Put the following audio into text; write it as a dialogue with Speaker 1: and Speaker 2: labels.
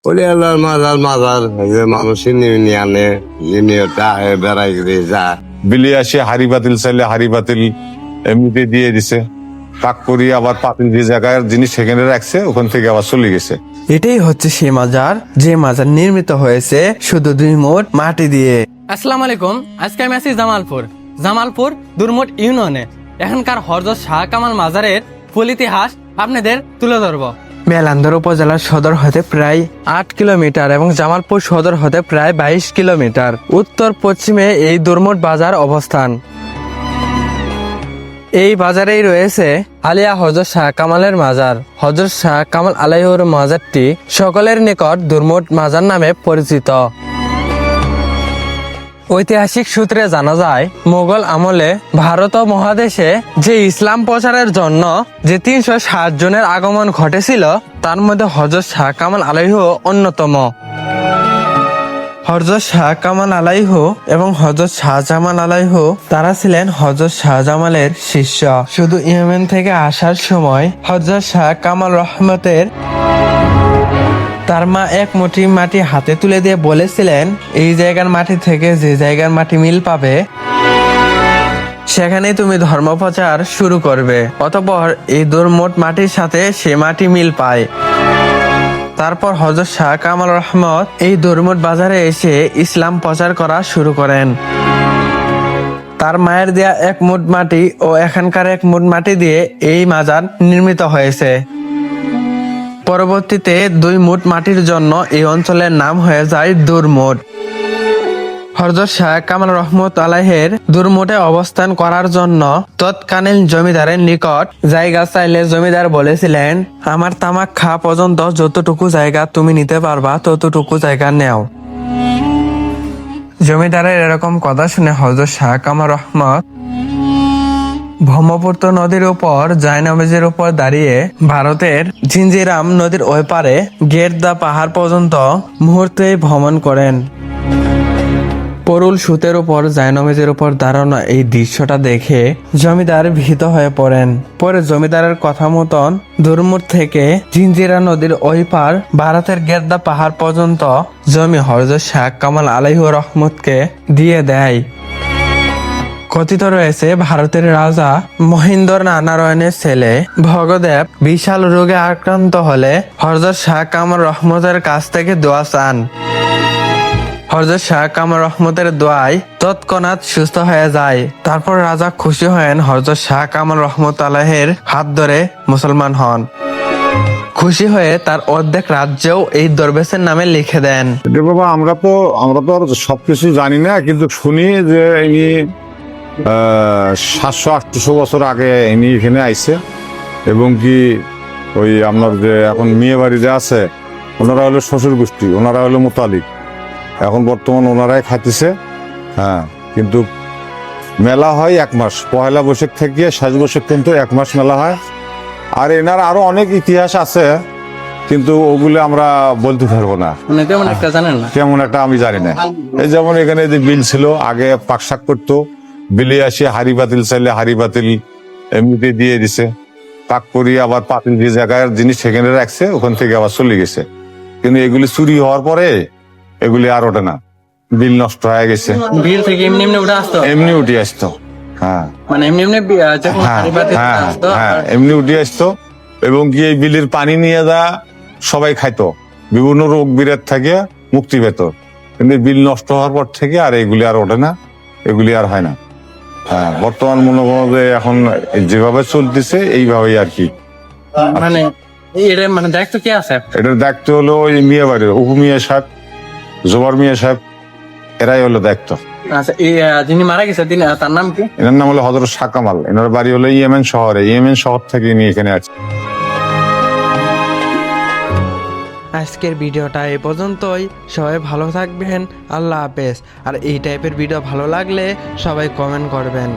Speaker 1: ওলি আল্লাহর মাজার মাজার এই যে মানুষের নিয়ে আনে নিয়ে বেড়াই যা
Speaker 2: বিলি আসে হাড়ি বাতিল চাইলে হাড়ি বাতিল এমনিতে দিয়ে দিছে। পাক করিয়ে আবার পাতিল যে জায়গায় জিনিস সেখানে রাখছে ওখান থেকে আবার চলে গেছে।
Speaker 3: এটাই হচ্ছে সেই মাজার যে মাজার নির্মিত হয়েছে শুধু 2 মুঠ মাটি দিয়ে।
Speaker 4: আসসালামু আলাইকুম। আজকে আমি আছি জামালপুর দুরমুট ইউনিয়নে। এখানকার হযরত শাহ কামাল মাজারের ফুল ইতিহাস আপনাদের তুলে ধরবো।
Speaker 3: মেলান্দর উপজেলার সদর হতে প্রায় 8 কিলোমিটার এবং জামালপুর সদর হতে প্রায় 22 কিলোমিটার উত্তর পশ্চিমে এই দুরমুট বাজার অবস্থান। এই বাজারেই রয়েছে আলিয়া হযরত শাহ কামালের মাজার। হযরত শাহ কামাল আলাইহির মাজারটি সকলের নিকট দুরমুট মাজার নামে পরিচিত। ঐতিহাসিক সূত্রে জানা যায় মোগল আমলে ভারত মহাদেশে যে ইসলাম প্রচারের জন্য যে 360 জনের আগমন ঘটেছিল তার মধ্যে হযরত শাহ কামাল আলাইহি অন্যতম। হযরত শাহ কামাল আলাইহি এবং হযরত শাহজামাল আলাইহি তারা ছিলেন হযরত শাহজামালের শিষ্য। শুধু ইয়েমেন থেকে আসার সময় হযরত শাহ কামাল রহমতের তার মা এক মুঠি মাটি হাতে তুলে দিয়ে বলেছিলেন এই জায়গার মাটি থেকে যে জায়গার মাটি মিল পাবে সেখানেই তুমি ধর্মপ্রচার শুরু করবে। অতঃপর এই দুরমুট মাটির সাথে সে মাটি মিল পায়। তারপর হযরত শাহ কামাল রহমত এই দুরমুট বাজারে এসে ইসলাম প্রচার করা শুরু করেন। তার মায়ের দেয়া 1 মুঠ মাটি ও এখানকার 1 মুঠ মাটি দিয়ে এই মাজার নির্মিত হয়েছে। পরবর্তীতে 2 মুঠ মাটির জন্য এই অঞ্চলের নাম হয়ে যায় দুরমুট। হযরত শাহ কামাল রহমত আলাইহির দুরমুটে অবস্থান করার জন্য তৎকালীন জমিদারের নিকট জায়গা চাইলে জমিদার বলেছিলেন আমার তামাক খা পর্যন্ত যতটুকু জায়গা তুমি নিতে পারবা ততটুকু জায়গা নেও। জমিদারের এরকম কথা শুনে হযরত শাহ কামাল রহমত ব্রহ্মপুত্র নদীর উপর জায়নবাজের উপর দাঁড়িয়ে ভারতের ঝিঞ্জিরাম নদীর ওই পারে গেরদা পাহাড় পর্যন্ত মুহূর্তেই ভ্রমণ করেন। পরুল সুতের উপর জায়নবাজের উপর দাঁড়ানো এই দৃশ্যটা দেখে জমিদার ভীত হয়ে পড়েন। পরে জমিদারের কথা মতন দুরমুট থেকে ঝিঞ্জিরা নদীর ওই পার ভারতের গেরদা পাহাড় পর্যন্ত জমি হযরত শাহ কামাল আলাইহি রহমতকে দিয়ে দেয়। কথিত রয়েছে ভারতের রাজা মহিন্দর নারায়ণের ছেলে ভগদেব বিশাল রোগে আক্রান্ত হলে হযরত শাহ কামাল রহমতের কাছ থেকে দোয়া চান। হযরত শাহ কামাল রহমতের দোয়ায় তৎক্ষণাৎ সুস্থ হয়ে যায়। তারপর রাজা খুশি হয়েন হযরত শাহ কামাল রহমত আলাইহির হাত ধরে মুসলমান হন। খুশি হয়ে তার অর্ধেক রাজ্যও এই দরবেশের নামে লিখে দেন।
Speaker 2: বাবা আমরা তো আর সবকিছু জানি না, কিন্তু শুনি যে ইনি 700-800 বছর আগে ইনি এখানে আইছে এবং কি ওই আপনার যে এখন মেয়ে বাড়ি যে আছে ওনারা হলো শ্বশুর গোষ্ঠী, ওনারা হলো মোতালিক। এখন বর্তমান ওনারাই খাইতেছে। হ্যাঁ, কিন্তু মেলা হয় 1 মাস, পয়লা বৈশাখ থেকে 7 বৈশাখ কিন্তু 1 মাস মেলা হয়। আর এনার আরো অনেক ইতিহাস আছে কিন্তু ওগুলো আমরা বলতে পারবো না,
Speaker 4: মানে তেমন একটা জানেন না।
Speaker 2: তেমন একটা আমি জানি না। এই যেমন এখানে যে বিল ছিল আগে পাকশাক করতো, বিলে আসে হাড়ি বাতিল চাইলে হাড়ি বাতিল এমনিতে দিয়ে দিছে। পাক করিয়ে আবার পাতিল যে জায়গায় জিনিস সেখানে রাখছে ওখান থেকে আবার চলে গেছে। কিন্তু এগুলি চুরি হওয়ার পরে এগুলি আর ওঠে না, বিল নষ্ট হয়ে গেছে।
Speaker 4: বিল থেকে এমনি উঠে আসতো,
Speaker 2: এমনি উঠে আসতো। হ্যাঁ
Speaker 4: মানে এমনি যখন
Speaker 2: হ্যাঁ
Speaker 4: হাড়ি-বাতি
Speaker 2: হ্যাঁ
Speaker 4: আসতো,
Speaker 2: হ্যাঁ, এমনি উঠে আসতো। এবং কি এই বিলের পানি নিয়ে যা সবাই খাইতো, বিভিন্ন রোগ বিরাট থেকে মুক্তি পেত। কিন্তু বিল নষ্ট হওয়ার পর থেকে আর এগুলি আর ওঠে না, এগুলি আর হয় না। হ্যাঁ, বর্তমান মনে করো যে এখন যেভাবে চলতেছে এইভাবেই আর কি।
Speaker 4: মানে এটা মানে দায়িত্ব কে আছে?
Speaker 2: এটার দায়িত্ব হলো ওই মিয়া বাড়ির অপু মিয়া সাহেব, জোবার মিয়া সাহেব, এরাই হলো দায়িত্ব।
Speaker 4: আচ্ছা, যিনি মারা গেছে তার নাম কি?
Speaker 2: এনার নাম হলো হযরত শাহ কামাল। এনার বাড়ি হলো ইয়েমেন শহরে। ইয়েমেন শহর থেকে ইনি এখানে আছে।
Speaker 3: আজকের ভিডিওটা এই পর্যন্তই। সবাই ভালো থাকবেন, আল্লাহ হাফেজ। আর এই টাইপের ভিডিও ভালো লাগলে সবাই কমেন্ট করবেন।